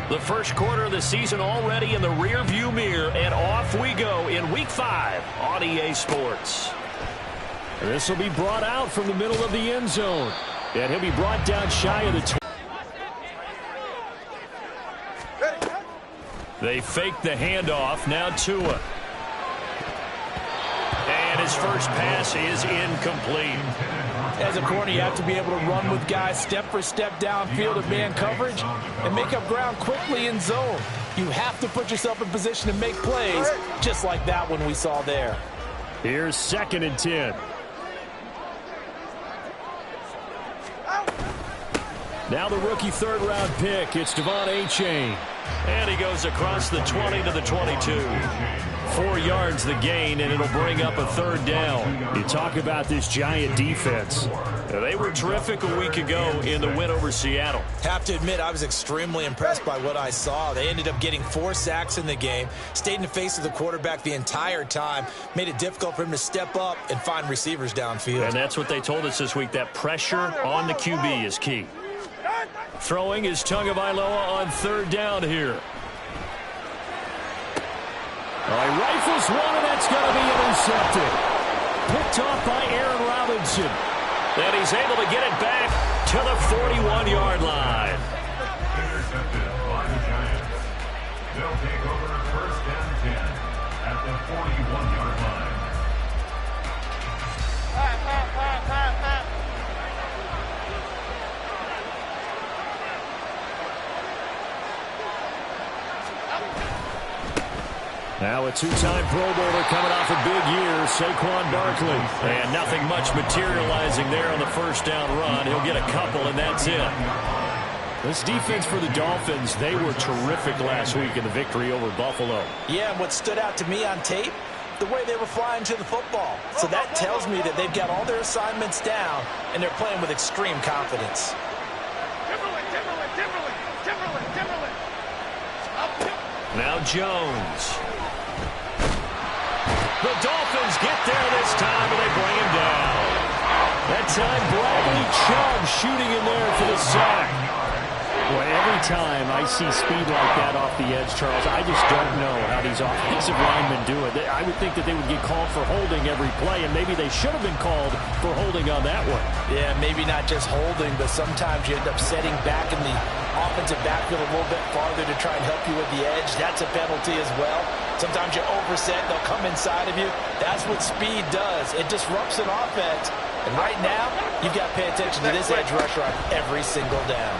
The first quarter of the season already in the rearview mirror, and off we go in Week 5 on EA Sports. This will be brought out from the middle of the end zone, and he'll be brought down shy of the 20. They fake the handoff. Now Tua. And his first pass is incomplete. As a corner, you have to be able to run with guys step for step downfield of man coverage and make up ground quickly in zone. You have to put yourself in position to make plays, just like that one we saw there. Here's 2nd and 10. Now the rookie third-round pick. It's Devon Achane. And he goes across the 20 to the 22. 4 yards the gain, and it'll bring up a 3rd down. You talk about this Giant defense. They were terrific a week ago in the win over Seattle. Have to admit, I was extremely impressed by what I saw. They ended up getting 4 sacks in the game, stayed in the face of the quarterback the entire time, made it difficult for him to step up and find receivers downfield. And that's what they told us this week, that pressure on the QB is key. Throwing is Tagovailoa on 3rd down here. He rifles one, and that's going to be intercepted. Picked off by Aaron Robinson. And he's able to get it back to the 41-yard line. Intercepted by the Giants. They'll take over 1st and 10 at the 41-yard line. Now a 2-time Pro Bowler coming off a big year, Saquon Barkley. And nothing much materializing there on the 1st down run. He'll get a couple, and that's it. This defense for the Dolphins, they were terrific last week in the victory over Buffalo. Yeah, and what stood out to me on tape, the way they were flying to the football. So that tells me that they've got all their assignments down, and they're playing with extreme confidence. Now Jones. The Dolphins get there this time, and they bring him down. That time, Bradley Chubb shooting in there for the sack. Boy, every time I see speed like that off the edge, Charles, I just don't know how these offensive linemen do it. I would think that they would get called for holding every play, and maybe they should have been called for holding on that one. Yeah, maybe not just holding, but sometimes you end up setting back in the offensive backfield a little bit farther to try and help you with the edge. That's a penalty as well. Sometimes you overset, they'll come inside of you. That's what speed does. It disrupts an offense. And right now, you've got to pay attention to this edge rusher on every single down.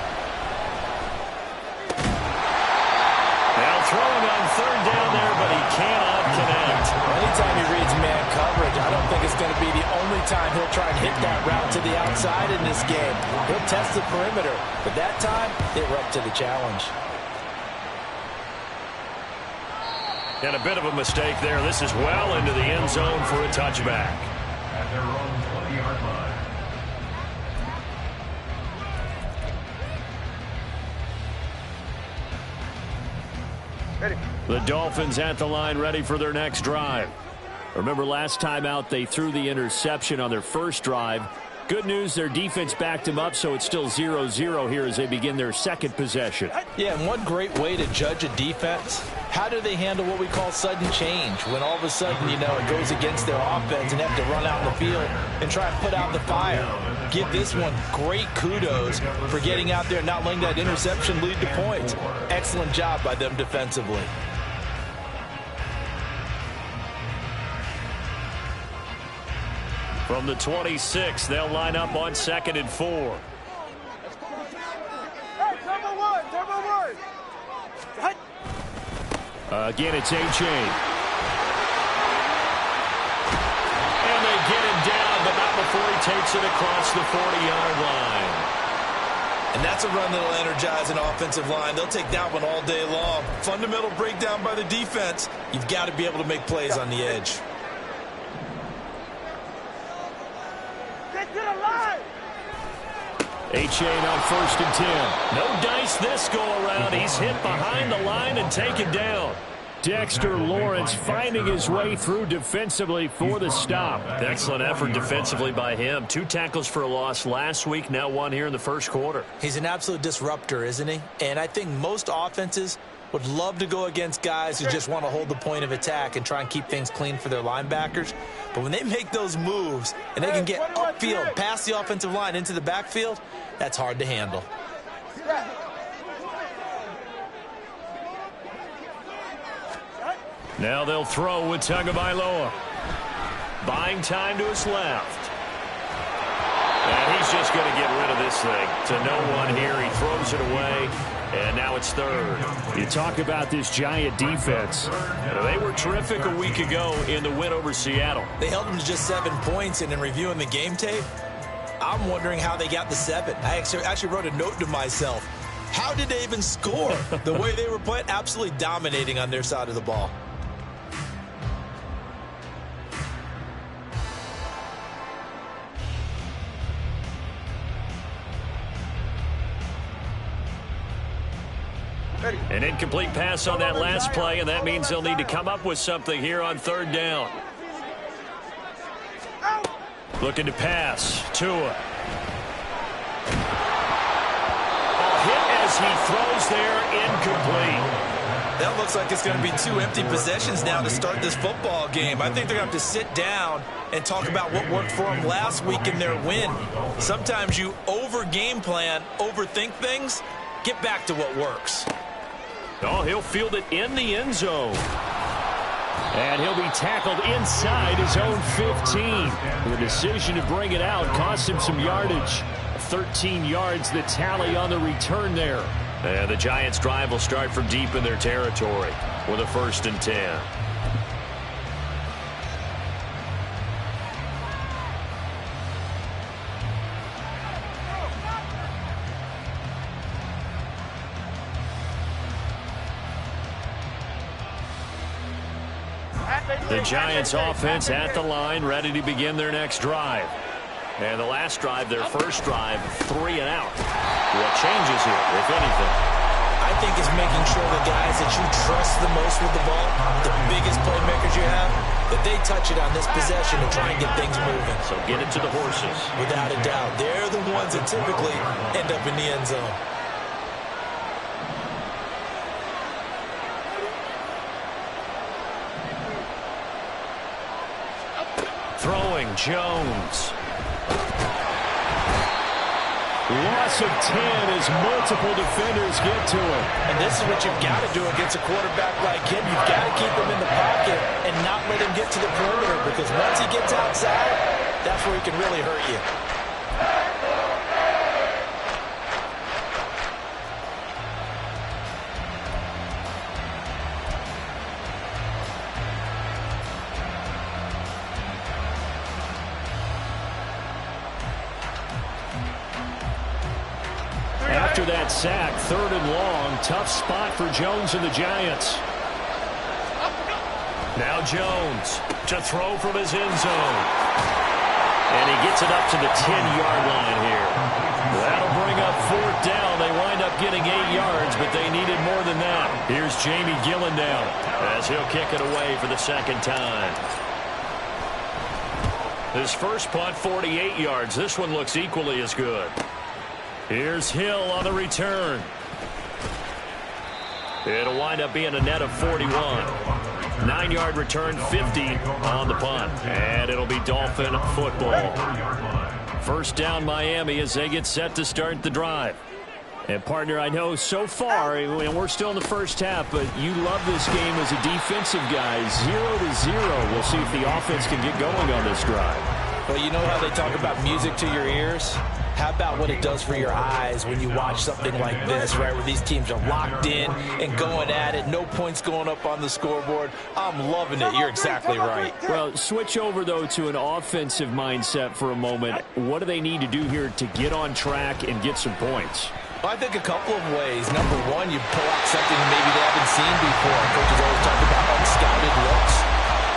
Now throwing on 3rd down there, but he cannot connect. Anytime he reads man coverage, I don't think it's going to be the only time he'll try and hit that route to the outside in this game. He'll test the perimeter, but that time, they were up to the challenge. And a bit of a mistake there. This is well into the end zone for a touchback. At their own 20-yard line. The Dolphins at the line ready for their next drive. Remember last time out they threw the interception on their first drive. Good news, their defense backed them up, so it's still 0-0 here as they begin their 2nd possession. Yeah, and one great way to judge a defense, how do they handle what we call sudden change? When all of a sudden, you know, it goes against their offense and have to run out in the field and try and put out the fire. Give this one great kudos for getting out there and not letting that interception lead to points. Excellent job by them defensively. From the 26, they'll line up on 2nd and 4. Hey, number one. Again, it's Achane. And they get him down, but not before he takes it across the 40-yard line. And that's a run that'll energize an offensive line. They'll take that one all day long. Fundamental breakdown by the defense. You've got to be able to make plays on the edge. Achane on 1st and 10. No dice this go around. He's hit behind the line and taken down. Dexter Lawrence finding his way through defensively for the stop. Excellent effort defensively by him. 2 tackles for a loss last week, now 1 here in the first quarter. He's an absolute disruptor, isn't he? And I think most offenses would love to go against guys who just want to hold the point of attack and try and keep things clean for their linebackers. But when they make those moves and they can get upfield, past the offensive line into the backfield, that's hard to handle. Now they'll throw with Tagovailoa. Buying time to his left. And he's just going to get rid of this thing to no one here. He throws it away, and now it's 3rd. You talk about this Giant defense. They were terrific a week ago in the win over Seattle. They held them to just 7 points, and in reviewing the game tape, I'm wondering how they got the 7. I actually wrote a note to myself. How did they even score? The way they were playing, absolutely dominating on their side of the ball. An incomplete pass on that last play, and that means they'll need to come up with something here on 3rd down. Looking to pass. Tua. Hit as he throws there, incomplete. That looks like it's going to be 2 empty possessions now to start this football game. I think they're going to have to sit down and talk about what worked for them last week in their win. Sometimes you over-game plan, overthink things. Get back to what works. Oh, he'll field it in the end zone. And he'll be tackled inside his own 15. The decision to bring it out cost him some yardage. 13 yards, the tally on the return there. And the Giants' drive will start from deep in their territory with a 1st and 10. The Giants offense at the line, ready to begin their next drive. And the last drive, their first drive, 3 and out. What changes here, if anything? I think it's making sure the guys that you trust the most with the ball, the biggest playmakers you have, that they touch it on this possession to try and get things moving. So get it to the horses. Without a doubt. They're the ones that typically end up in the end zone. Throwing, Jones. Loss of 10 as multiple defenders get to him. And this is what you've got to do against a quarterback like him. You've got to keep him in the pocket and not let him get to the perimeter, because once he gets outside, that's where he can really hurt you. After that sack, 3rd and long, tough spot for Jones and the Giants. Now Jones to throw from his end zone. And he gets it up to the 10-yard line here. That'll bring up 4th down. They wind up getting 8 yards, but they needed more than that. Here's Jamie Gillen down as he'll kick it away for the 2nd time. His first punt, 48 yards. This one looks equally as good. Here's Hill on the return. It'll wind up being a net of 41. 9-yard return, 50 on the punt. And it'll be Dolphin football. 1st down Miami as they get set to start the drive. And, partner, I know so far, and we're still in the first half, but you love this game as a defensive guy. 0-0. We'll see if the offense can get going on this drive. Well, you know how they talk about music to your ears? How about what it does for your eyes when you watch something like this, right, where these teams are locked in and going at it, no points going up on the scoreboard? I'm loving it. You're exactly right. Well, switch over, though, to an offensive mindset for a moment. What do they need to do here to get on track and get some points? Well, I think a couple of ways. Number one, you pull out something maybe they haven't seen before. Coaches always talk about unscouted looks.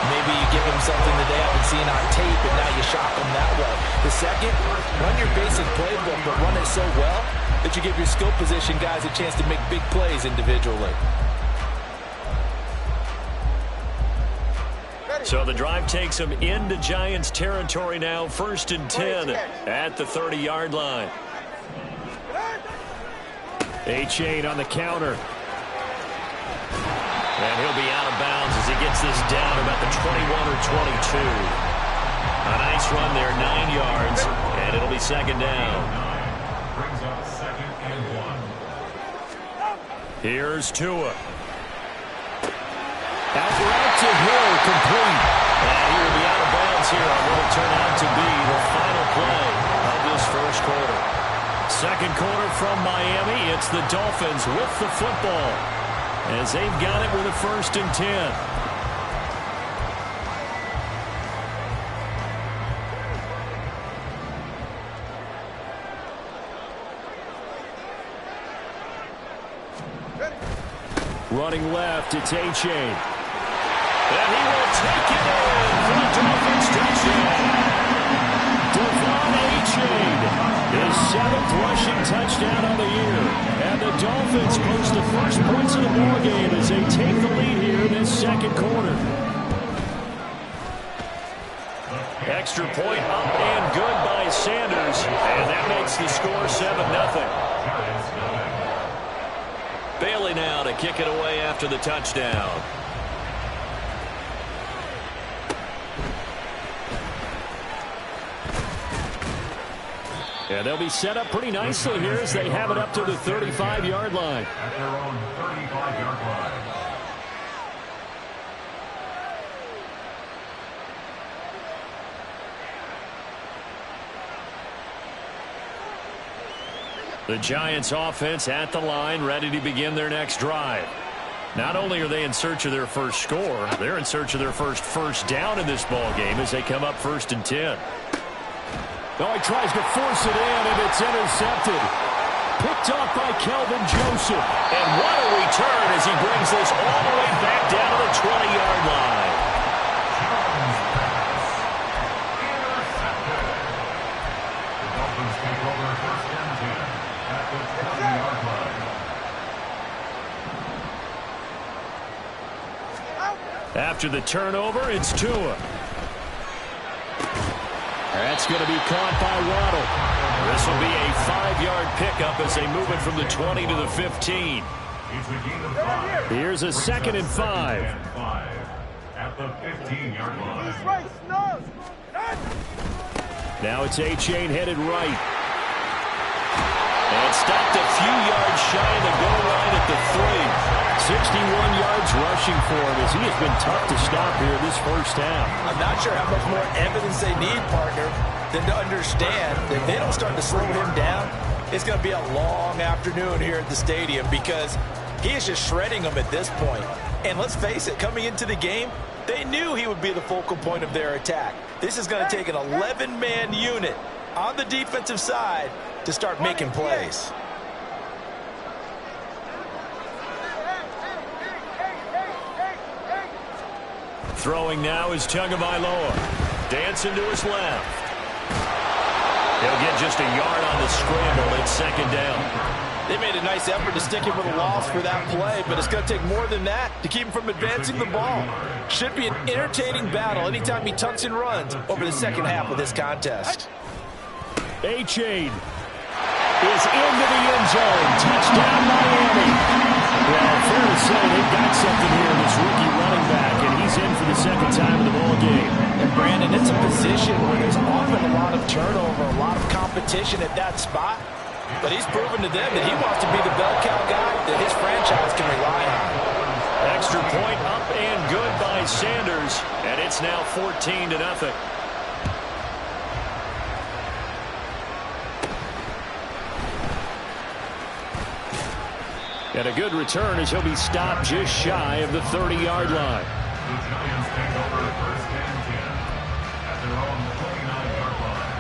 Maybe you give them something that they haven't seen on tape, and now you shock them that way. The second, run your basic playbook, but run it so well that you give your skill position guys a chance to make big plays individually. So the drive takes them into Giants territory now, 1st and 10 at the 30-yard line. A-Chain on the counter. And he'll be out of bounds as he gets this down about the 21 or 22. A nice run there, 9 yards, and it'll be 2nd down. Brings up 2nd and 1. Here's Tua. Out route to Hill, complete. And he will be out of bounds here on what will turn out to be the final play of this first quarter. Second quarter from Miami. It's the Dolphins with the football, as they've got it with a 1st and 10. Running left, it's A-Chain. And he will take it in for the Dolphins touchdown. Devon A-Chain, his 7th rushing touchdown of the year. And the Dolphins post the first points of the ballgame as they take the lead here in this second quarter. Extra point up and good by Sanders. And that makes the score 7-0. Bailey now to kick it away after the touchdown. And they'll be set up pretty nicely here as they have it up to the 35-yard line. At their own 35-yard line. The Giants offense at the line, ready to begin their next drive. Not only are they in search of their first score, they're in search of their first down in this ball game as they come up 1st and 10. Oh, he tries to force it in, and it's intercepted. Picked off by Kelvin Joseph. And what a return as he brings this all the way back down to the 20-yard line. After the turnover, it's Tua. That's going to be caught by Waddle. This will be a 5-yard pickup as they move it from the 20 to the 15. Here's a 2nd and 5. At the 15-yard line. Now it's A-Chain headed right. And stopped a few yards shy of the goal line at the 3. 61 yards rushing for him as he has been tough to stop here this first half. I'm not sure how much more evidence they need, partner, than to understand that if they don't start to slow him down, it's going to be a long afternoon here at the stadium because he is just shredding them at this point. And let's face it, coming into the game, they knew he would be the focal point of their attack. This is going to take an 11-man unit on the defensive side to start making plays. Throwing now is Tagovailoa. Dancing to his left. He'll get just a yard on the scramble. It's 2nd down. They made a nice effort to stick him with a loss for that play, but it's going to take more than that to keep him from advancing the ball. Should be an entertaining battle anytime he tucks and runs over the second half of this contest. A-Chain is into the end zone. Touchdown, Miami. Well, fair to say they've got something here in this rookie running back, and he's in for the 2nd time in the ball game. And Brandon, it's a position where there's often a lot of turnover, a lot of competition at that spot. But he's proven to them that he wants to be the bell cow guy that his franchise can rely on. Extra point up and good by Sanders, and it's now 14-0. And a good return as he'll be stopped just shy of the 30-yard line. The Giants take over 1st and 10 at their own 29-yard line.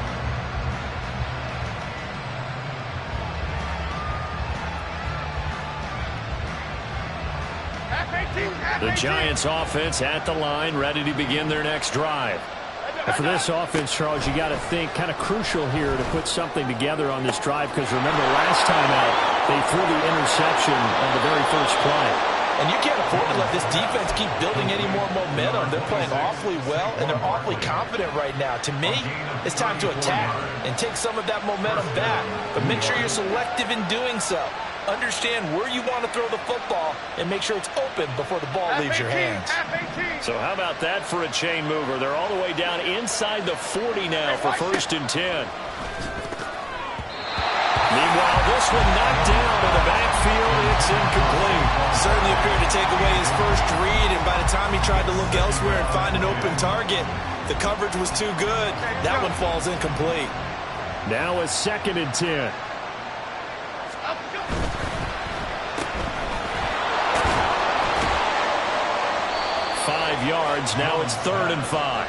The Giants offense at the line, ready to begin their next drive. And for this offense, Charles, you got to think kind of crucial here to put something together on this drive because remember last time out, they threw the interception on the very first play. And you can't afford to let this defense keep building any more momentum. They're playing awfully well, and they're awfully confident right now. To me, it's time to attack and take some of that momentum back. But make sure you're selective in doing so. Understand where you want to throw the football and make sure it's open before the ball leaves your hands. So how about that for a chain mover? They're all the way down inside the 40 now for 1st and 10. Meanwhile, this one knocked down in the backfield. It's incomplete. Certainly appeared to take away his first read, and by the time he tried to look elsewhere and find an open target, the coverage was too good. That one falls incomplete. Now a 2nd and 10. Yards. Now it's 3rd and 5.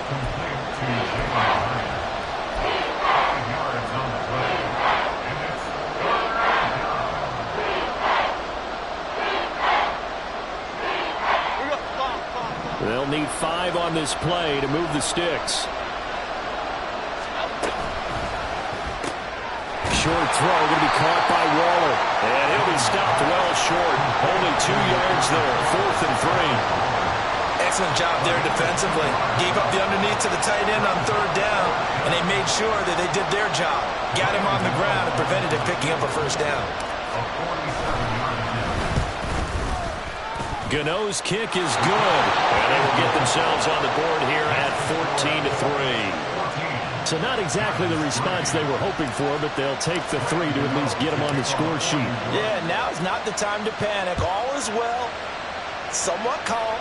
They'll need 5 on this play to move the sticks. Short throw going to be caught by Waller. And he'll be stopped well short. Only 2 yards there. 4th and 3. Excellent job there defensively. Gave up the underneath to the tight end on 3rd down, and they made sure that they did their job. Got him on the ground and prevented him picking up a 1st down. Gano's kick is good. And they will get themselves on the board here at 14-3. So not exactly the response they were hoping for, but they'll take the 3 to at least get them on the score sheet. Yeah, now is not the time to panic. All is well. Somewhat calm.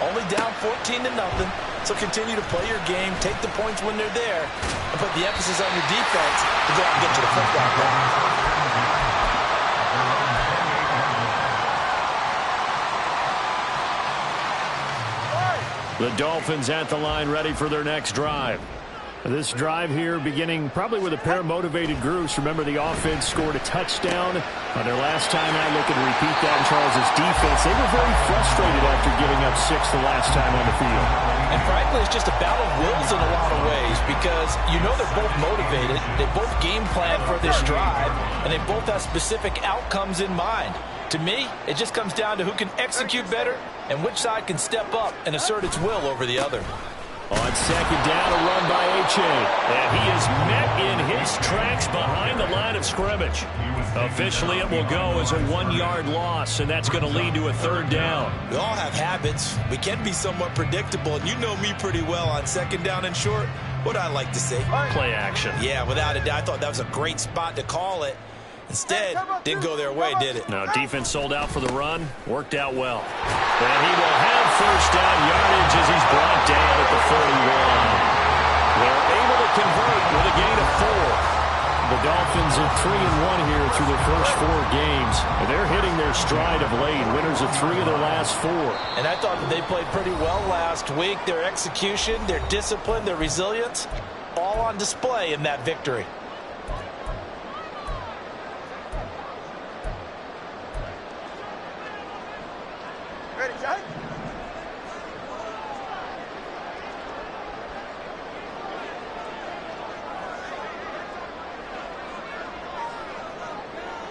Only down 14-0. So continue to play your game, take the points when they're there, and put the emphasis on your defense to go out and get to the football game. The Dolphins at the line ready for their next drive. This drive here beginning probably with a pair of motivated groups. Remember, the offense scored a touchdown on their last time out. Looking to repeat that in Charles' defense. They were very frustrated after giving up 6 the last time on the field. And frankly, it's just a battle of wills in a lot of ways because you know they're both motivated. They both game plan for this drive, and they both have specific outcomes in mind. To me, it just comes down to who can execute better and which side can step up and assert its will over the other. On 2nd down, a run by H.A. And he is met in his tracks behind the line of scrimmage. Officially, it will go as a 1-yard loss, and that's going to lead to a 3rd down. We all have habits. We can be somewhat predictable, and you know me pretty well on 2nd down and short. What I like to say? Play action. Yeah, without a doubt. I thought that was a great spot to call it. Instead, didn't go their way, did it? No, defense sold out for the run. Worked out well. And he will have 1st down yardage as he's brought down at the 41. They're able to convert with a gain of 4. The Dolphins are 3-1 here through their first 4 games. They're hitting their stride of late. Winners of 3 of their last 4. And I thought that they played pretty well last week. Their execution, their discipline, their resilience, all on display in that victory. Ready, Jack?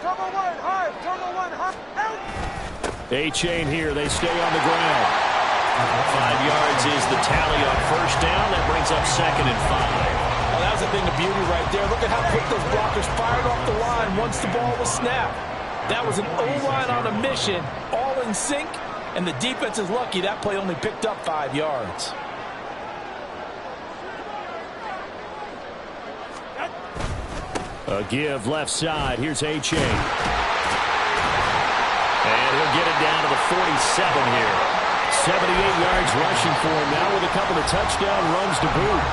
Turbo 1, hard. Turbo 1, hard. Out. A-chain here. They stay on the ground. 5 yards is the tally on 1st down. That brings up 2nd and 5. Well, that was a thing of beauty right there. Look at how quick those blockers fired off the line once the ball was snapped. That was an O-line on a mission, all in sync, and the defense is lucky that play only picked up 5 yards. A give left side. Here's A-chain. And he'll get it down to the 47 here. 78 yards rushing for him now with a couple of touchdown runs to boot.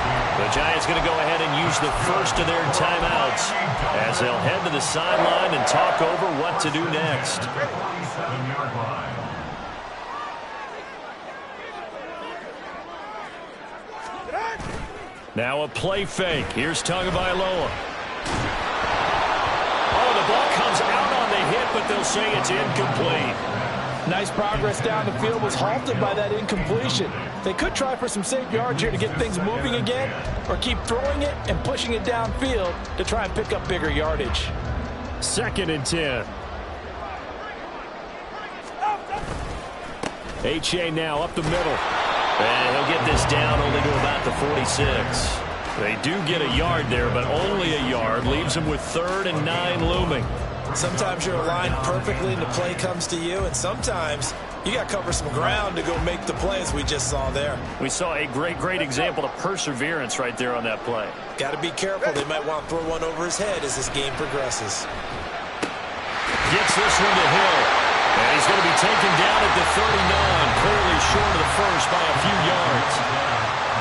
The Giants going to go ahead and use the first of their timeouts as they'll head to the sideline and talk over what to do next. Now a play fake. Here's Tagovailoa. Oh, the ball comes out on the hit, but they'll say it's incomplete. Nice progress down the field was halted by that incompletion. They could try for some safe yards here to get things moving again, or keep throwing it and pushing it downfield to try and pick up bigger yardage. 2nd and 10. H.A. now up the middle. And he'll get this down only to about the 46. They do get a yard there, but only a yard. Leaves them with 3rd and 9 looming. Sometimes you're aligned perfectly and the play comes to you, and sometimes you got to cover some ground to go make the play, as we just saw there. We saw a great example of perseverance right there on that play. Got to be careful. They might want to throw one over his head as this game progresses. Gets this one to Hill. And he's going to be taken down at the 39, clearly short of the first by a few yards.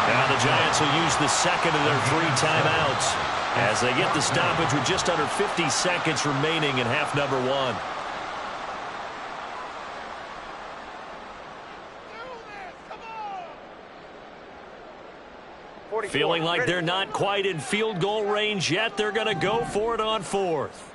Now the Giants will use the second of their 3 timeouts as they get the stoppage with just under 50 seconds remaining in half number 1. Feeling like they're not quite in field goal range yet. They're going to go for it on 4th.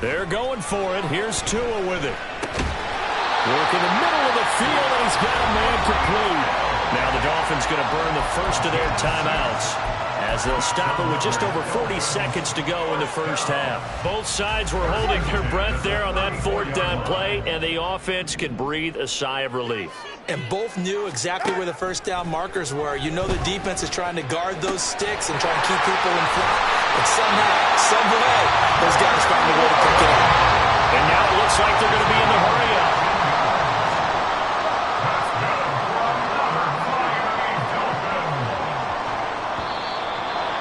They're going for it. Here's Tua with it. Work in the middle of the field, and he's got a man complete. Now the Dolphins going to burn the first of their timeouts as they'll stop it with just over 40 seconds to go in the first half. Both sides were holding their breath there on that 4th down play, and the offense can breathe a sigh of relief. And both knew exactly where the first down markers were. You know the defense is trying to guard those sticks and try to keep people in front. But somehow, some way, those guys found a way to pick it up. And now it looks like they're going to be in the hurry-up.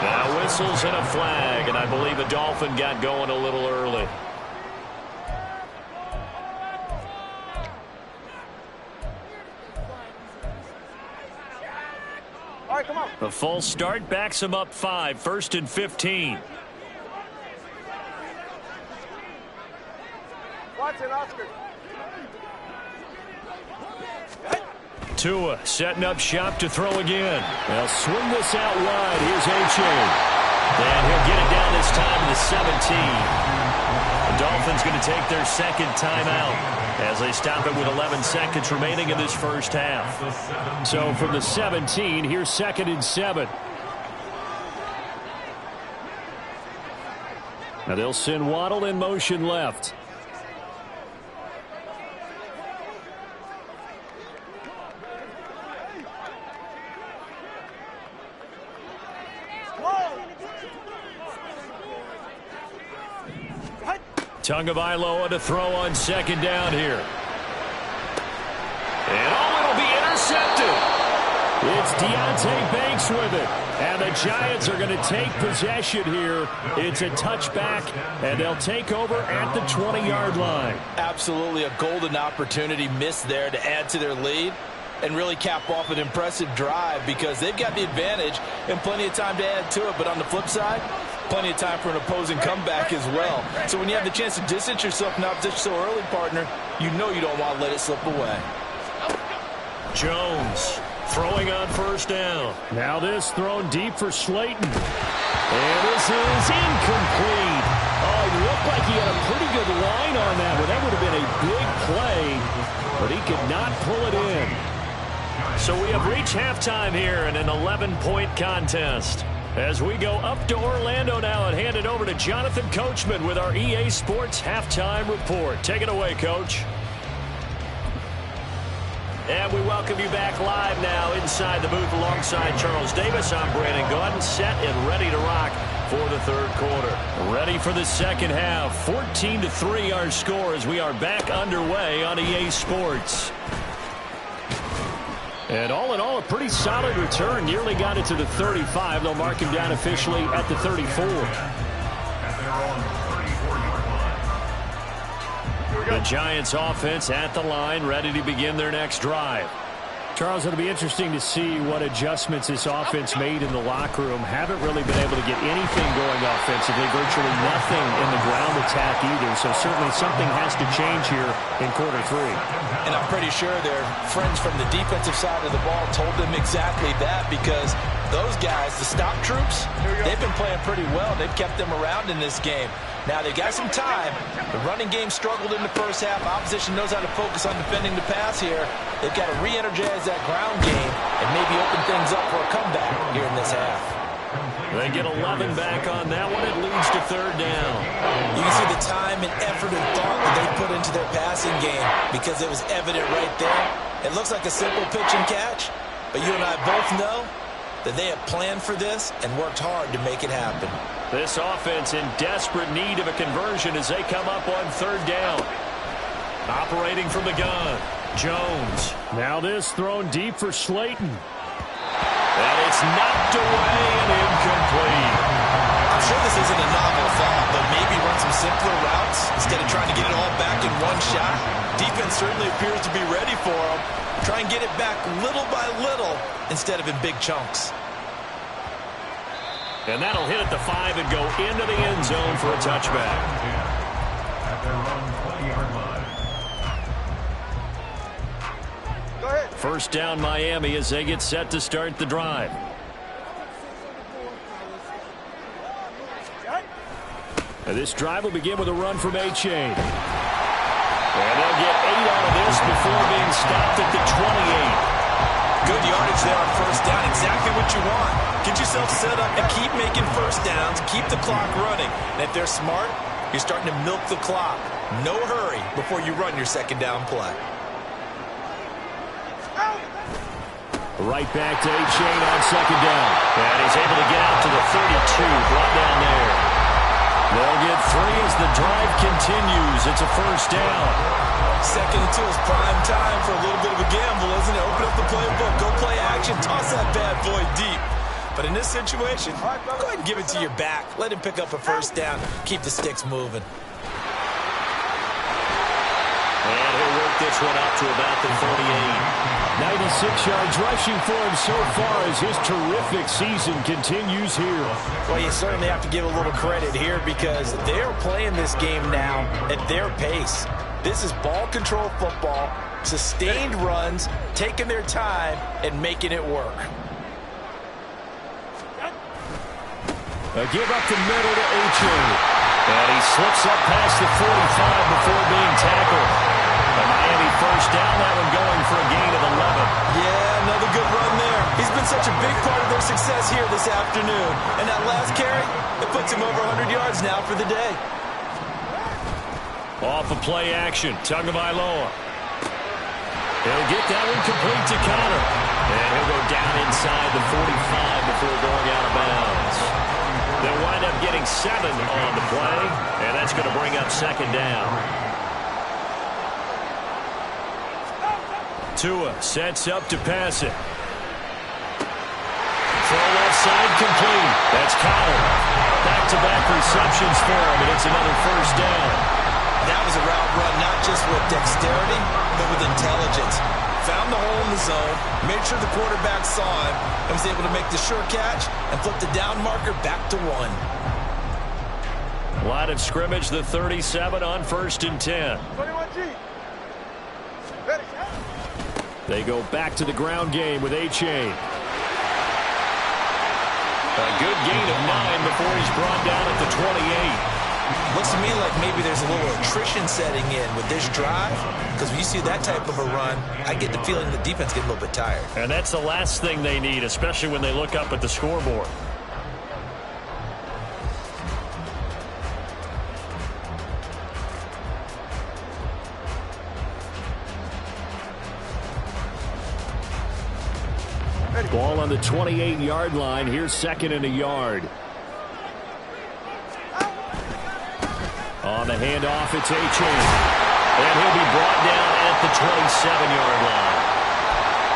Now whistles and a flag, and I believe a Dolphin got going a little early. All right, come on. The full start backs him up 5, 1st and 15. Watch it, Oscar. Tua setting up shop to throw again. They'll swing this out wide. Here's H.A. And he'll get it down this time to the 17. The Dolphins going to take their second timeout as they stop it with 11 seconds remaining in this first half. So from the 17, here's 2nd and 7. Now they'll send Waddle in motion left. Tagovailoa to throw on 2nd down here. And it'll be intercepted. It's Deontay Banks with it. And the Giants are going to take possession here. It's a touchback, and they'll take over at the 20-yard line. Absolutely a golden opportunity missed there to add to their lead and really cap off an impressive drive because they've got the advantage and plenty of time to add to it. But on the flip side, plenty of time for an opposing comeback as well. So when you have the chance to distance yourself from opposition so early, partner, you know you don't want to let it slip away. Jones throwing on 1st down. Now this thrown deep for Slayton. And this is incomplete. Oh, it looked like he had a pretty good line on that, but that would have been a big play, but he could not pull it in. So we have reached halftime here in an 11-point contest. As we go up to Orlando now and hand it over to Jonathan Coachman with our EA Sports Halftime Report. Take it away, Coach. And we welcome you back live now inside the booth alongside Charles Davis. I'm Brandon Gordon, set and ready to rock for the 3rd quarter. Ready for the 2nd half. 14-3 our score as we are back underway on EA Sports. And all in all, a pretty solid return. Nearly got it to the 35. They'll mark him down officially at the 34. The Giants offense at the line, ready to begin their next drive. Charles, it'll be interesting to see what adjustments this offense made in the locker room. Haven't really been able to get anything going offensively, virtually nothing in the ground attack either. So certainly something has to change here in quarter 3. And I'm pretty sure their friends from the defensive side of the ball told them exactly that because those guys, the stop troops, they've been playing pretty well. They've kept them around in this game. Now, they got some time. The running game struggled in the first half. Opposition knows how to focus on defending the pass here. They've got to re-energize that ground game and maybe open things up for a comeback here in this half. They get 11 back on that one. It leads to third down. You can see the time and effort and thought that they put into their passing game because it was evident right there. It looks like a simple pitch and catch, but you and I both know that they have planned for this and worked hard to make it happen. This offense in desperate need of a conversion as they come up on third down. Operating from the gun, Jones. Now this thrown deep for Slayton. And it's knocked away and incomplete. I'm sure this isn't a novel thought, but maybe run some simpler routes instead of trying to get it all back in one shot. Defense certainly appears to be ready for them. Try and get it back little by little instead of in big chunks. And that'll hit at the 5 and go into the end zone for a touchback. At their own 20-yard line. Go ahead. First down Miami as they get set to start the drive. And this drive will begin with a run from A-Chain. And they'll get 8 out of this before being stopped at the 28. Good yardage there on first down. Exactly what you want. Get yourself set up and keep making first downs. Keep the clock running. And if they're smart, you're starting to milk the clock. No hurry before you run your second down play. Right back to A-Chain on second down. And he's able to get out to the 32. Brought down there. They'll get 3 as the drive continues. It's a first down. Second and 2 is prime time for a little bit of a gamble, isn't it? Open up the playbook. Go play action. Toss that bad boy deep. But in this situation, go ahead and give it to your back. Let him pick up a first down. Keep the sticks moving. And he'll work this one out to about the 38. 96 yards rushing for him so far as his terrific season continues here. Well, you certainly have to give a little credit here because they're playing this game now at their pace. This is ball control football, sustained runs, taking their time, and making it work. A give up the middle to A-Chain. And he slips up past the 45 before being tackled. A Miami first down, that one going for a gain of 11. Yeah, another good run there. He's been such a big part of their success here this afternoon. And that last carry, it puts him over 100 yards now for the day. Off of play action, Tagovailoa. He'll get that one complete to Connor. And he'll go down inside the 45 before going out of bounds. They'll wind up getting 7 on the play, and that's going to bring up second down. Tua sets up to pass it. Throw left side complete. That's Connor. Back-to-back receptions for him, and it's another first down. That was a route run not just with dexterity, but with intelligence. Found the hole in the zone, made sure the quarterback saw him, and was able to make the sure catch and flip the down marker back to 1. Line of scrimmage, the 37 on 1st and 10. 21G. Ready. They go back to the ground game with A-Chain. A good gain of 9 before he's brought down at the 28. Looks to me like maybe there's a little attrition setting in with this drive, because when you see that type of a run, I get the feeling the defense gets a little bit tired. And that's the last thing they need, especially when they look up at the scoreboard. Ball on the 28-yard line. Here's second and a yard. On the handoff, it's A-Chain. And he'll be brought down at the 27-yard line.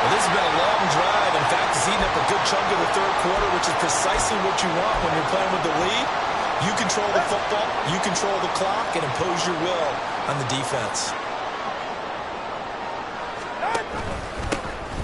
Well, this has been a long drive. In fact, it's eaten up a good chunk of the third quarter, which is precisely what you want when you're playing with the lead. You control the football, you control the clock, and impose your will on the defense.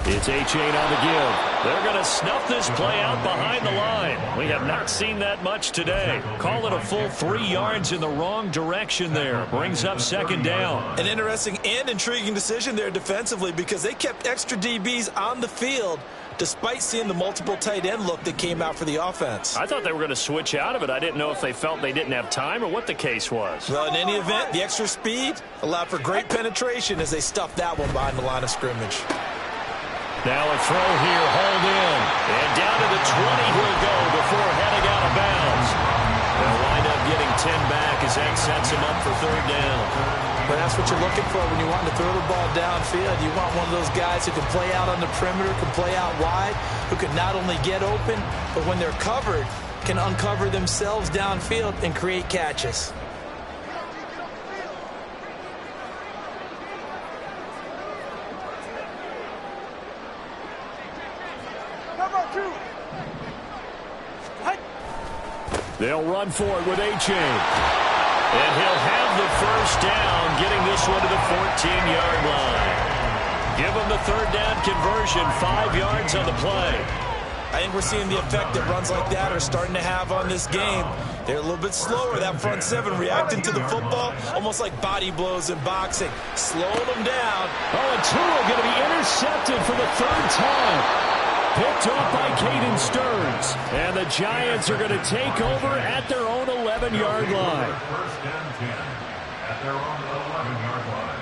It's A-Chain on the give. They're going to snuff this play out behind the line. We have not seen that much today. Call it a full 3 yards in the wrong direction there. Brings up second down. An interesting and intriguing decision there defensively because they kept extra DBs on the field despite seeing the multiple tight end look that came out for the offense. I thought they were going to switch out of it. I didn't know if they felt they didn't have time or what the case was. Well, in any event, the extra speed allowed for great penetration as they stuffed that one behind the line of scrimmage. Now a throw here, hauled in. And down to the 20 he'll go before heading out of bounds. They'll wind up getting 10 back as that sets him up for third down. But that's what you're looking for when you want to throw the ball downfield. You want one of those guys who can play out on the perimeter, can play out wide, who can not only get open, but when they're covered, can uncover themselves downfield and create catches. They'll run for it with A-Chain. And he'll have the first down, getting this one to the 14-yard line. Give him the third down conversion, 5 yards on the play. I think we're seeing the effect that runs like that are starting to have on this game. They're a little bit slower, that front seven, reacting to the football, almost like body blows in boxing. Slowing them down. Oh, and Tua going to be intercepted for the third time. Picked off by Caden Stearns. And the Giants are going to take over at their own 11-yard line. First and 10 at their own 11-yard line.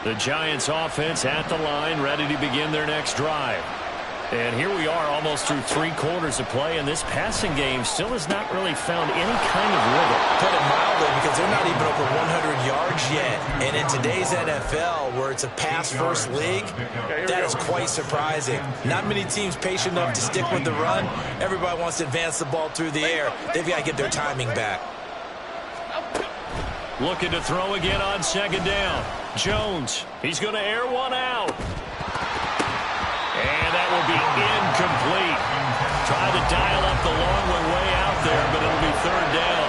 The Giants offense at the line, ready to begin their next drive. And here we are almost through 3 quarters of play, and this passing game still has not really found any kind of rhythm. Put it mildly, because they're not even over 100 yards yet. And in today's NFL, where it's a pass-first league, that is quite surprising. Not many teams patient enough to stick with the run. Everybody wants to advance the ball through the air. They've got to get their timing back. Looking to throw again on second down. Jones, he's going to air one out. And that will be incomplete. Tried to dial up the long way out there, but it'll be third down.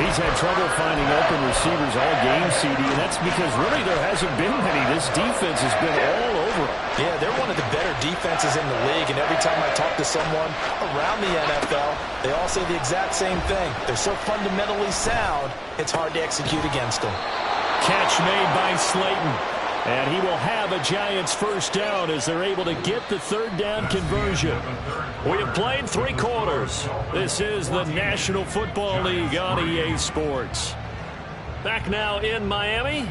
He's had trouble finding open receivers all game, CD, and that's because really there hasn't been many. This defense has been all over him. Yeah, they're one of the better defenses in the league, and every time I talk to someone around the NFL, they all say the exact same thing. They're so fundamentally sound, it's hard to execute against them. Catch made by Slayton. And he will have a Giants first down as they're able to get the third down conversion. We have played 3 quarters. This is the National Football League on EA Sports. Back now in Miami.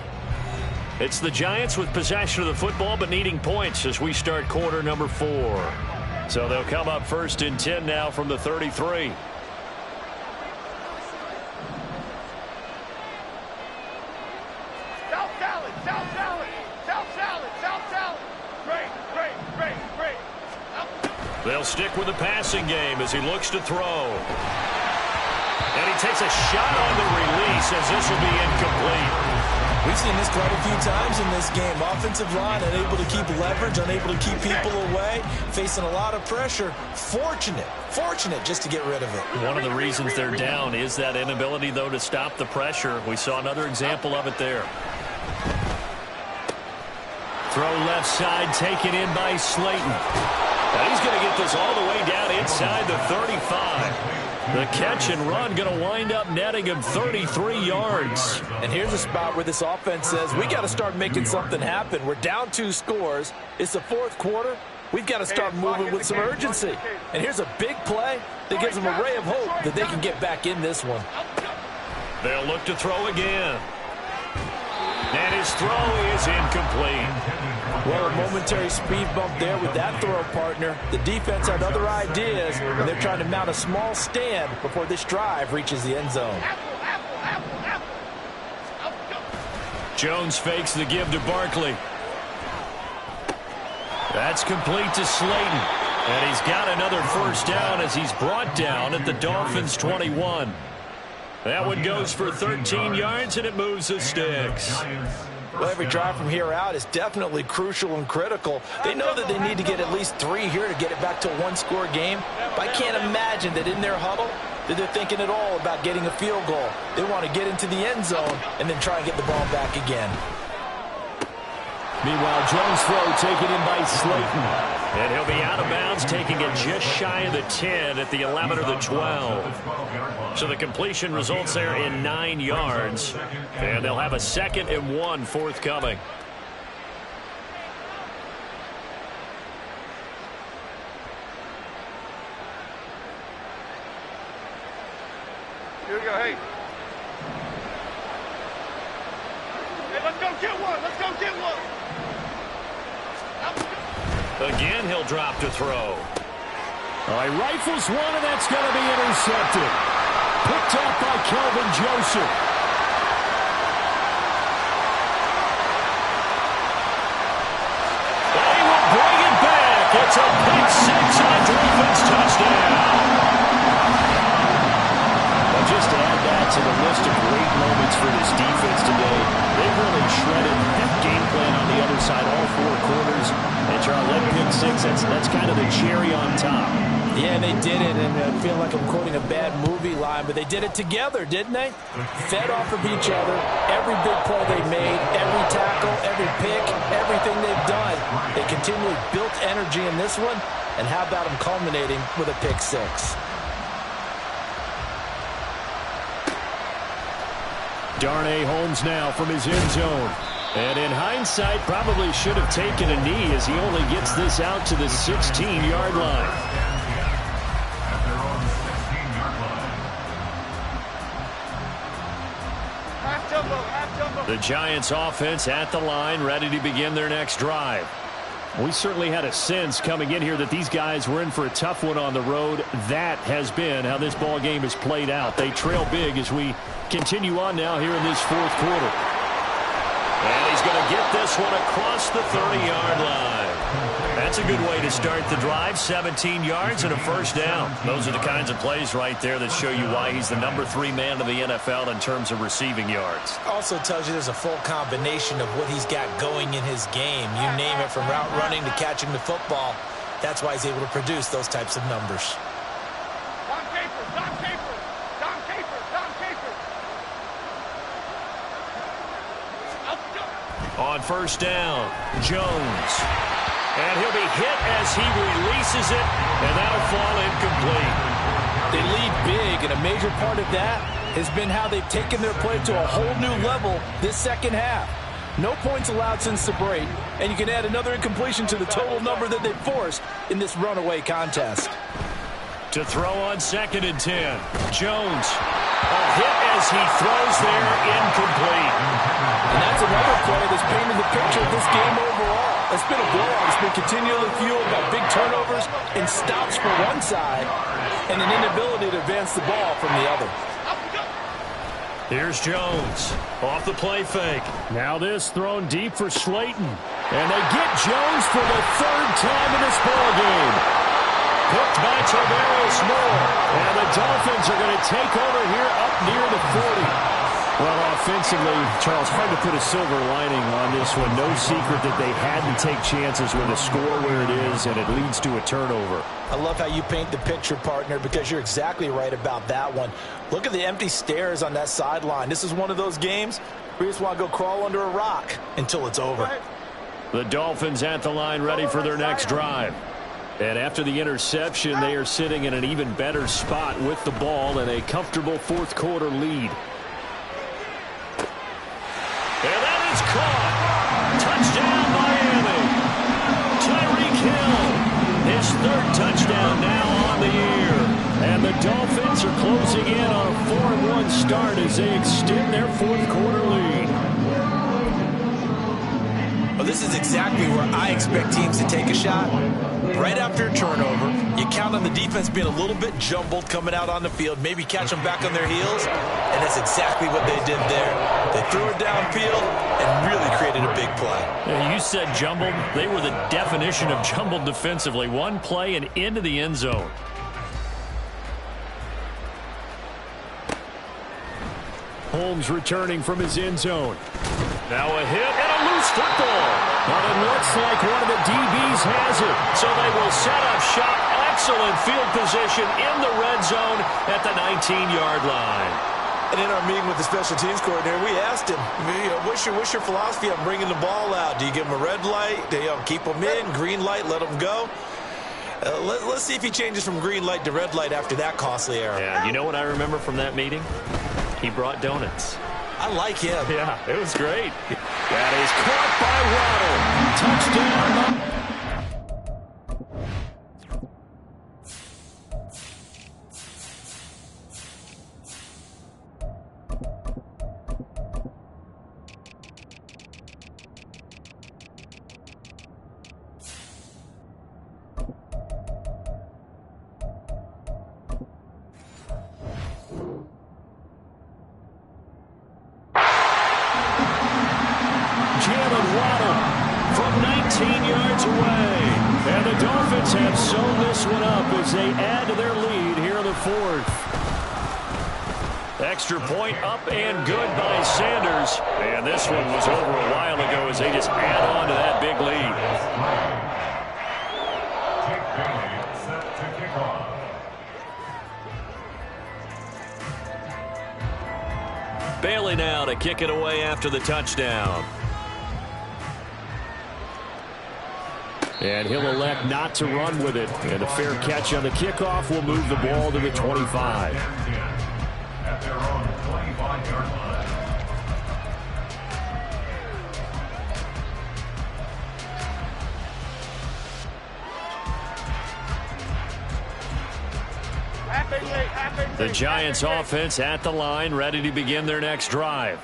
It's the Giants with possession of the football but needing points as we start quarter number 4. So they'll come up first and 10 now from the 33. They'll stick with the passing game as he looks to throw. And he takes a shot on the release as this will be incomplete. We've seen this quite a few times in this game. Offensive line unable to keep leverage, unable to keep people away, facing a lot of pressure. Fortunate just to get rid of it. One of the reasons they're down is that inability, though, to stop the pressure. We saw another example of it there. Throw left side, taken in by Slayton. Now he's going to get this all the way down inside the 35. The catch and run going to wind up netting him 33 yards. And here's a spot where this offense says, we got to start making something happen. We're down 2 scores. It's the 4th quarter. We've got to start moving with some urgency. And here's a big play that gives them a ray of hope that they can get back in this one. They'll look to throw again. And his throw is incomplete. Well, a momentary speed bump there with that throw partner. The defense had other ideas, and they're trying to mount a small stand before this drive reaches the end zone. Jones fakes the give to Barkley. That's complete to Slayton. And he's got another first down as he's brought down at the Dolphins' 21. That one goes for 13 yards, and it moves the sticks. Well, every drive from here out is definitely crucial and critical. They know that they need to get at least 3 here to get it back to a 1-score game. But I can't imagine that in their huddle that they're thinking at all about getting a field goal. They want to get into the end zone and then try and get the ball back again. Meanwhile, Jones' throw taken in by Slayton. And he'll be out of bounds, taking it just shy of the 10 at the 11 or the 12. So the completion results there in 9 yards. And they'll have a 2nd and 1 forthcoming. Here we go, hey. Let's go get one. Let's go get one. Again, he'll drop to throw. All right, rifles one, and that's going to be intercepted. Picked up by Kelvin Joseph. They will bring it back. It's a pick six and a Dolphins touchdown. Well, just to add that to the list of great moments for this defense today, they've really shredded that game plan on the other side all four quarters. And Charles, that pick six, that's kind of the cherry on top. Yeah, they did it, and I feel like I'm quoting a bad movie line, but they did it together, didn't they? Fed off of each other, every big play they made, every tackle, every pick, everything they've done. They continually built energy in this one, and how about them culminating with a pick six? Darnay Holmes now from his end zone. And in hindsight, probably should have taken a knee as he only gets this out to the 16-yard line. The Giants offense at the line, ready to begin their next drive. We certainly had a sense coming in here that these guys were in for a tough one on the road. That has been how this ball game has played out. They trail big as we continue on now here in this fourth quarter. And he's going to get this one across the 30-yard line. That's a good way to start the drive. 17 yards and a first down. Those are the kinds of plays right there that show you why he's the number 3 man in the NFL in terms of receiving yards. Also tells you there's a full combination of what he's got going in his game. You name it, from route running to catching the football. That's why he's able to produce those types of numbers. Don Capers, Don Capers, Don Capers, Don Capers. On first down, Jones. And he'll be hit as he releases it, and that'll fall incomplete. They lead big, and a major part of that has been how they've taken their play to a whole new level this second half. No points allowed since the break, and you can add another incompletion to the total number that they've forced in this runaway contest. To throw on 2nd and 10, Jones. A hit as he throws there, incomplete. And that's another play that's painted the picture of this game overall. It's been a blowout. It's been continually fueled by big turnovers and stops for one side and an inability to advance the ball from the other. Here's Jones off the play fake. Now this thrown deep for Slayton. And they get Jones for the 3rd time in this ball game. Picked by Tavares Moore. And the Dolphins are going to take over here up near the 40. Well, offensively, Charles, hard to put a silver lining on this one. No secret that they had to take chances with a score where it is, and it leads to a turnover. I love how you paint the picture, partner, because you're exactly right about that one. Look at the empty stares on that sideline. This is one of those games where you just want to go crawl under a rock until it's over. The Dolphins at the line, ready for their next drive. And after the interception, they are sitting in an even better spot with the ball and a comfortable fourth quarter lead. And that is caught. Touchdown, Miami. Tyreek Hill, his 3rd touchdown now on the year. And the Dolphins are closing in on a 4-1 start as they extend their fourth quarter lead. Well, this is exactly where I expect teams to take a shot. Right after a turnover, you count on the defense being a little bit jumbled coming out on the field, maybe catch them back on their heels, and that's exactly what they did there. They threw it downfield and really created a big play. Yeah, you said jumbled. They were the definition of jumbled defensively. One play and into the end zone. Holmes returning from his end zone. Now a hit and a loose football. But it looks like one of the DBs has it. So they will set up shop. Excellent field position in the red zone at the 19-yard line. And in our meeting with the special teams coordinator, we asked him, what's your philosophy on bringing the ball out? Do you give them a red light? Do you keep them in? Green light, let them go? Let's see if he changes from green light to red light after that costly error. Yeah, you know what I remember from that meeting? He brought donuts. I like him. Yeah, it was great. That is caught by Waddle. Touchdown. 14 yards away. And the Dolphins have sewn this one up as they add to their lead here in the fourth. Extra point up and good by Sanders. And this one was over a while ago as they just add on to that big lead. Set to kick off. Bailey now to kick it away after the touchdown. And he'll elect not to run with it. And a fair catch on the kickoff will move the ball to the 25. At their own 25-yard line. The Giants offense at the line, ready to begin their next drive.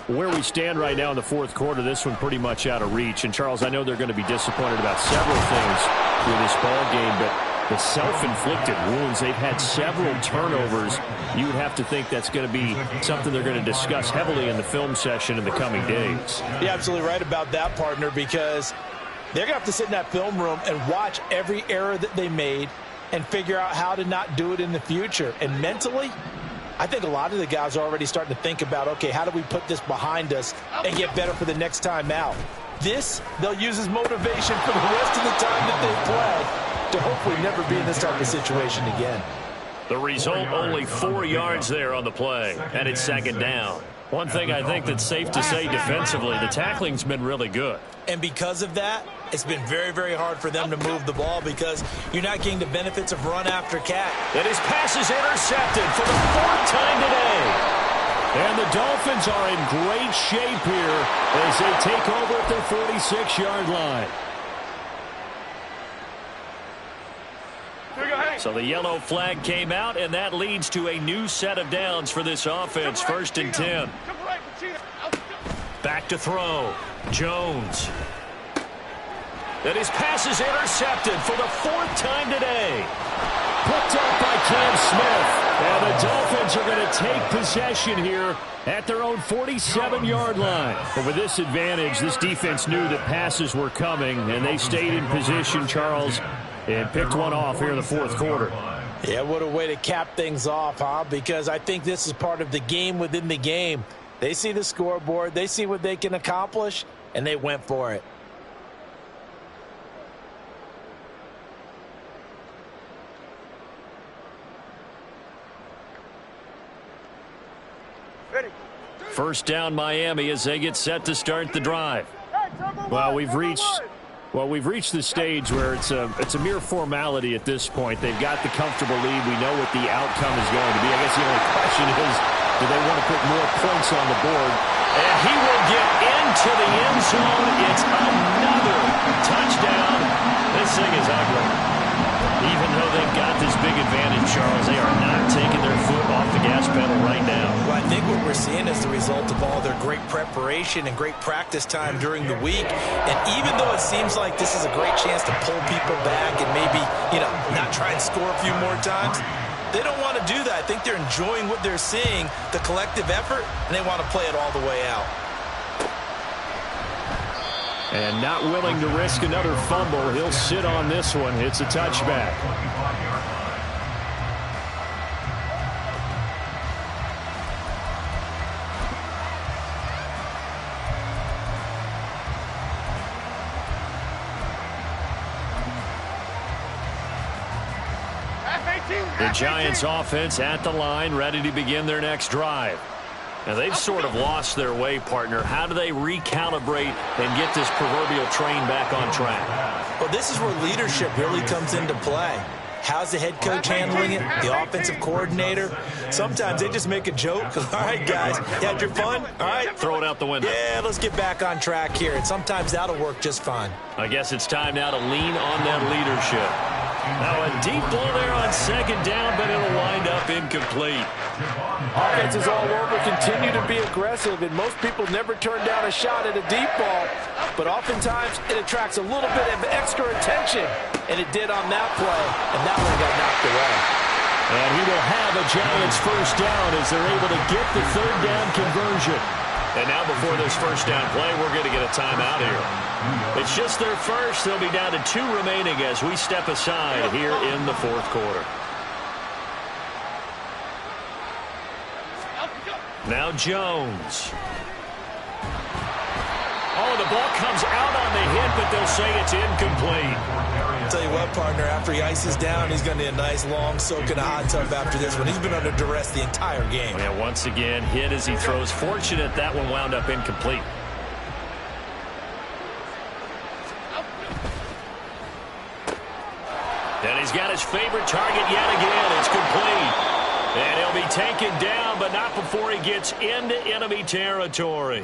Where we stand right now in the fourth quarter, this one pretty much out of reach. And, Charles, I know they're going to be disappointed about several things with this ball game, but the self-inflicted wounds, they've had several turnovers. You would have to think that's going to be something they're going to discuss heavily in the film session in the coming days. You're absolutely right about that, partner, because they're going to have to sit in that film room and watch every error that they made and figure out how to not do it in the future. And mentally, I think a lot of the guys are already starting to think about, okay, how do we put this behind us and get better for the next time out? This, they'll use as motivation for the rest of the time that they play to hopefully never be in this type of situation again. The result, only 4 yards there on the play, and it's second down. One thing I think that's safe to say defensively, the tackling's been really good. And because of that, it's been very, very hard for them to move the ball because you're not getting the benefits of run after cat. And his pass is intercepted for the fourth time today. And the Dolphins are in great shape here as they take over at their 46-yard line. So the yellow flag came out, and that leads to a new set of downs for this offense. First and 10. Back to throw. Jones. And his pass is intercepted for the fourth time today. Picked up by Cam Smith. And the Dolphins are going to take possession here at their own 47-yard line. But with this advantage, this defense knew that passes were coming, and they stayed in position, Charles, and picked one off here in the fourth quarter. Yeah, what a way to cap things off, huh? Because I think this is part of the game within the game. They see the scoreboard, they see what they can accomplish, and they went for it. First down Miami as they get set to start the drive. Well, we've reached the stage where it's a mere formality at this point. They've got the comfortable lead. We know what the outcome is going to be. I guess the only question is, do they want to put more points on the board? And he will get into the end zone. It's another touchdown. This thing is ugly. Even though they've got this big advantage, Charles, they are not taking their foot off the gas pedal right now. Well, I think what we're seeing is the result of all their great preparation and great practice time during the week. And even though it seems like this is a great chance to pull people back and maybe, not try and score a few more times, they don't want to do that. I think they're enjoying what they're seeing, the collective effort, and they want to play it all the way out. And not willing to risk another fumble. He'll sit on this one. It's a touchback. The Giants offense at the line, ready to begin their next drive. Now, they've sort of lost their way, partner. How do they recalibrate and get this proverbial train back on track? Well, this is where leadership really comes into play. How's the head coach handling it? The offensive coordinator? Sometimes they just make a joke. All right, guys, you had your fun? All right. Throw it out the window. Yeah, let's get back on track here. And sometimes that'll work just fine. I guess it's time now to lean on that leadership. Now a deep ball there on second down, but it'll wind up incomplete. Offenses all over continue to be aggressive, and most people never turn down a shot at a deep ball. But oftentimes it attracts a little bit of extra attention, and it did on that play, and that one got knocked away. And he will have a Giants first down as they're able to get the third down conversion. And now before this first down play, we're going to get a timeout here. It's just their first. They'll be down to 2 remaining as we step aside here in the fourth quarter. Now Jones. Oh, the ball comes out on the hit, but they'll say it's incomplete. I'll tell you what, partner, after he ices down, he's going to need a nice long soak in a hot tub after this one. He's been under duress the entire game. Yeah, once again, hit as he throws. Fortunate that one wound up incomplete. And he's got his favorite target yet again. It's complete. And he'll be taken down, but not before he gets into enemy territory.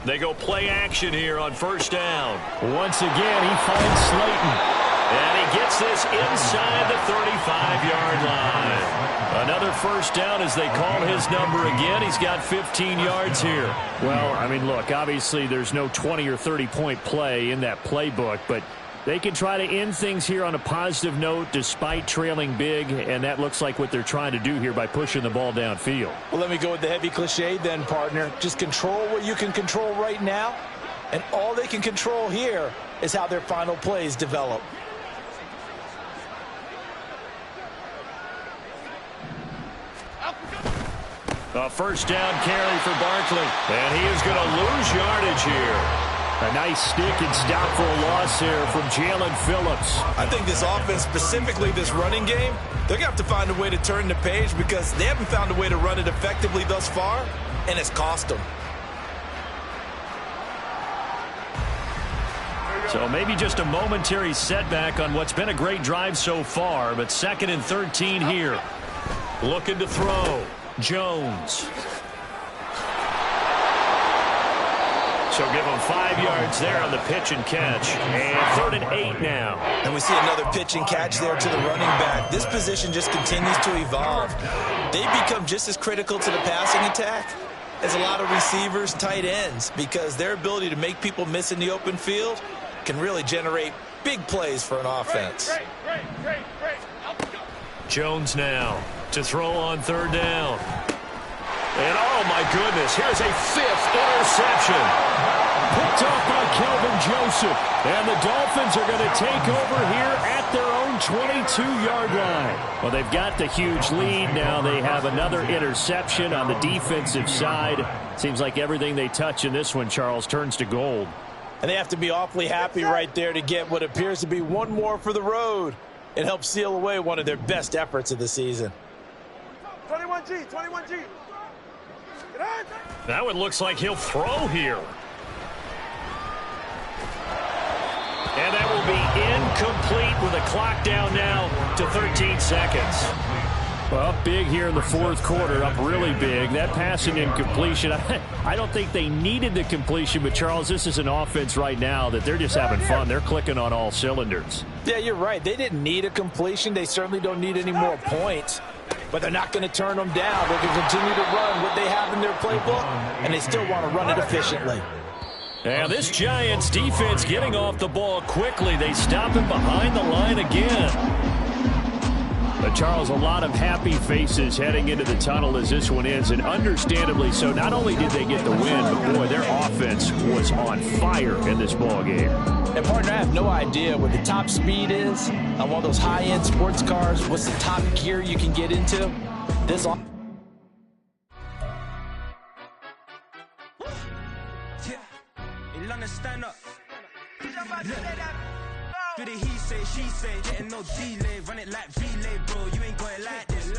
They go play action here on first down. Once again, he finds Slayton. And he gets this inside the 35-yard line. Another first down as they call his number again. He's got 15 yards here. Well, I mean, look, obviously there's no 20 or 30-point play in that playbook, but they can try to end things here on a positive note despite trailing big, and that looks like what they're trying to do here by pushing the ball downfield. Well, let me go with the heavy cliche then, partner. Just control what you can control right now, and all they can control here is how their final plays develop. A first down carry for Barkley, and he is going to lose yardage here. A nice stick and stop for a loss here from Jalen Phillips. I think this offense, specifically this running game, they're going to have to find a way to turn the page because they haven't found a way to run it effectively thus far, and it's cost them. So maybe just a momentary setback on what's been a great drive so far, but 2nd and 13 here. Looking to throw. Jones. So give him 5 yards there on the pitch and catch. And 3rd and 8 now. And we see another pitch and catch there to the running back. This position just continues to evolve. They become just as critical to the passing attack as a lot of receivers, tight ends, because their ability to make people miss in the open field can really generate big plays for an offense. Jones now to throw on 3rd down. And oh my goodness, here's a 5th interception. Picked off by Kelvin Joseph. And the Dolphins are going to take over here at their own 22-yard line. Well, they've got the huge lead. Now they have another interception on the defensive side. Seems like everything they touch in this one, Charles, turns to gold. And they have to be awfully happy right there to get what appears to be one more for the road. It helps seal away one of their best efforts of the season. 21G, 21G. That one looks like he'll throw here. And that will be incomplete with a clock down now to 13 seconds. Well, up big here in the fourth quarter, up really big. That passing incompletion, I don't think they needed the completion, but Charles, this is an offense right now that they're just having fun. They're clicking on all cylinders. Yeah, you're right. They didn't need a completion. They certainly don't need any more points, but they're not going to turn them down. They can continue to run what they have in their playbook, and they still want to run it efficiently. Now this Giants defense getting off the ball quickly. They stop him behind the line again. But Charles, a lot of happy faces heading into the tunnel as this one ends, and understandably so. Not only did they get the win, but boy, their offense was on fire in this ball game. And partner, I have no idea what the top speed is on one of those high-end sports cars. What's the top gear you can get into? This stand up. Do the he say, she say, getting no delay, run it like relay, bro. You ain't got it like this.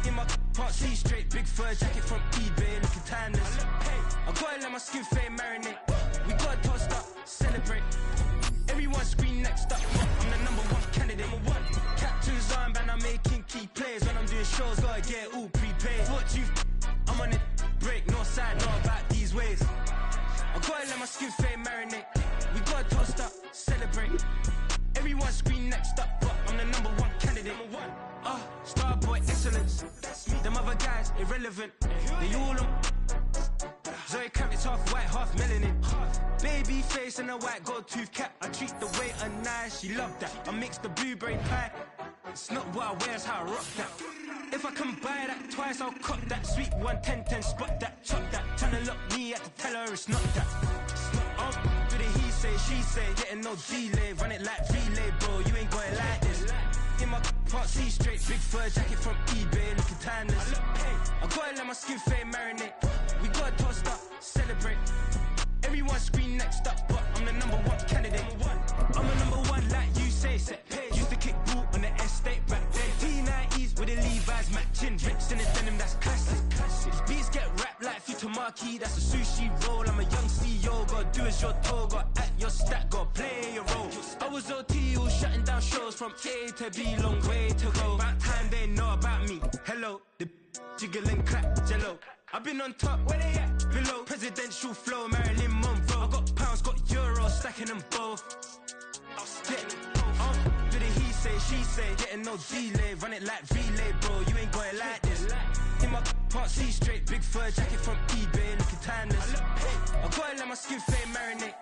In my can't see straight, big fur jacket from eBay, looking timeless. I gotta let my skin fade marinate. We gotta toast up, celebrate. Everyone scream next up. I'm the #1 candidate. Captain's armband, I'm making key plays. When I'm doing shows, gotta get all prepaid. What you? I'm on it, break, no side, not about these ways. I gotta let my skin fade marinate. We gotta toast up, celebrate. Everyone scream next up, but I'm the #1 candidate. Starboy excellence. Them other guys, they irrelevant. They all on Zoe Kravitz, half white, half melanin. Baby face and a white gold tooth cap. I treat the waiter nice, she love that. I mix the blueberry pie. It's not what I wear, it's how I rock that. If I can buy that twice, I'll cut that. Sweet 110, spot that, chop that. Tryna lock me, I had to tell her it's not that. Do the he say, she say, getting no delay. Run it like relay, bro, you ain't going like this. In my part C straight, big fur jacket from eBay, looking timeless. I gotta let my skin fade marinate. We gotta toast up, celebrate. Everyone scream next up, but I'm the #1 candidate. I'm a #1 like you say, set page. Used to kick boot on the estate back then. T90s with the Levi's matching. Rips in the denim, that's classic. Beats get wrapped like Futamaki, that's a sushi roll. I'm a young CEO, gotta do as you're told. Gotta act your stat, gotta play your role. I was OT, all shutting down shows from A to B, long way to go. About time they know about me. Hello, the jiggle and clap, jello. I've been on top, where they at? Below, presidential flow, Marilyn Monroe. I got pounds, got euros, stacking them both. Do the he say, she say, getting no delay. Run it like relay, bro, you ain't going like this. In my part C straight, big fur jacket from eBay, looking timeless. I gotta let my skin fade marinate.